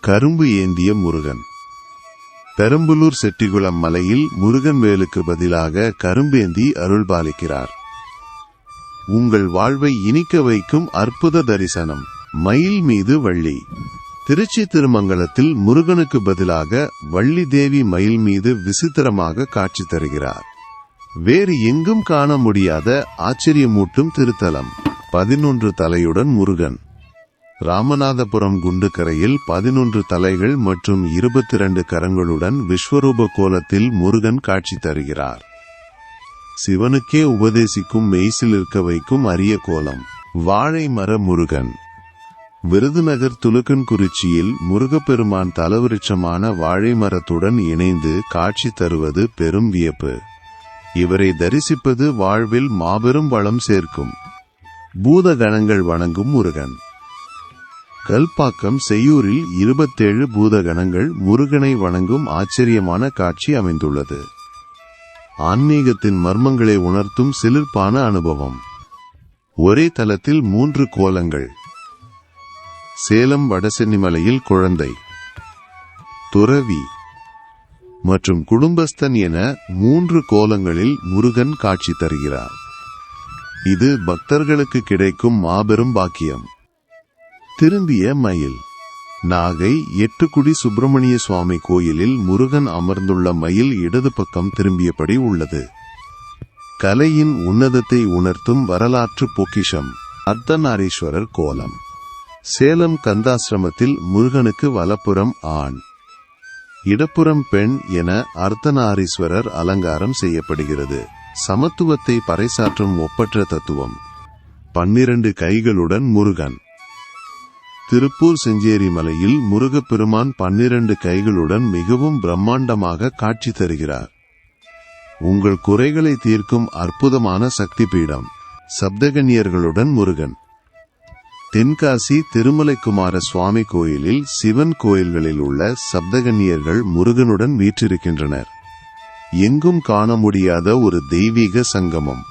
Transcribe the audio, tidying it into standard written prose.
கரும்பு ஏந்திய முருகன். பெரம்பலூர் செட்டிகுளம் மலையில் முருகன் வேலுக்கு பதிலாக கரும்பேந்தி அருள்பாலிக்கிறார். உங்கள் வாழ்வை இனிக்க வைக்கும் அற்புத தரிசனம். மயில் மீது வள்ளி. திருச்சி திருமங்கலத்தில் முருகனுக்கு பதிலாக வள்ளி தேவி மயில் மீது விசித்திரமாக காட்சி தருகிறார். வேறு எங்கும் காண முடியாத ஆச்சரியமூட்டும் திருத்தலம். 11 தலையுடன் முருகன். ராமநாதபுரம் குண்டுக்கரையில் 11 தலைகள் மற்றும் 22 கரங்களுடன் விஸ்வரூப கோலத்தில் முருகன் காட்சி தருகிறார். சிவனுக்கே உபதேசிக்கும் மெய்சில் இருக்க வைக்கும் அரிய கோலம். வாழை மர முருகன். விருதுநகர் துலுக்கன்குறிச்சியில் முருகப்பெருமான் தலவிருட்சமான வாழை மரத்துடன் இணைந்து காட்சி தருவது பெரும் வியப்பு. இவரை தரிசிப்பது வாழ்வில் மாபெரும் வளம் சேர்க்கும். பூத கணங்கள் வணங்கும் முருகன். கல்பாக்கம் செய்யூரில் 27 பூதகணங்கள் முருகனை வணங்கும் ஆச்சரியமான காட்சி அமைந்துள்ளது. ஆன்மீகத்தின் மர்மங்களை உணர்த்தும் சிலிர்ப்பான அனுபவம். ஒரே தலத்தில் 3 கோலங்கள். சேலம் வடசென்னிமலையில் குழந்தை, துறவி மற்றும் குடும்பஸ்தன் என 3 கோலங்களில் முருகன் காட்சி தருகிறார். இது பக்தர்களுக்கு கிடைக்கும் மாபெரும் பாக்கியம். திரும்பிய மயில். நாகை எட்டுக்குடி சுப்பிரமணிய சுவாமி கோயிலில் முருகன் அமர்ந்துள்ள மயில் இடது பக்கம் திரும்பியபடி உள்ளது. கலையின் உன்னதத்தை உணர்த்தும் வரலாற்று பொக்கிஷம். அர்த்தநாரீஸ்வரர் கோலம். சேலம் கந்தாசிரமத்தில் முருகனுக்கு வலப்புறம் ஆண், இடப்புறம் பெண் என அர்த்தநாரீஸ்வரர் அலங்காரம் செய்யப்படுகிறது. சமத்துவத்தை பறைசாற்றும் ஒப்பற்ற தத்துவம். 12 கைகளுடன் முருகன். திருப்பூர் செஞ்சேரி மலையில் முருகப்பெருமான் 12 கைகளுடன் மிகவும் பிரம்மாண்டமாக காட்சி தருகிறார். உங்கள் குறைகளை தீர்க்கும் அற்புதமான சக்தி பீடம். சப்தகன்னியர்களுடன் முருகன். தென்காசி திருமலைக்குமார சுவாமி கோயிலில் சிவன் கோயில்களில் உள்ள சப்தகன்னியர்கள் முருகனுடன் வீற்றிருக்கின்றனர். எங்கும் காண முடியாத ஒரு தெய்வீக சங்கமம்.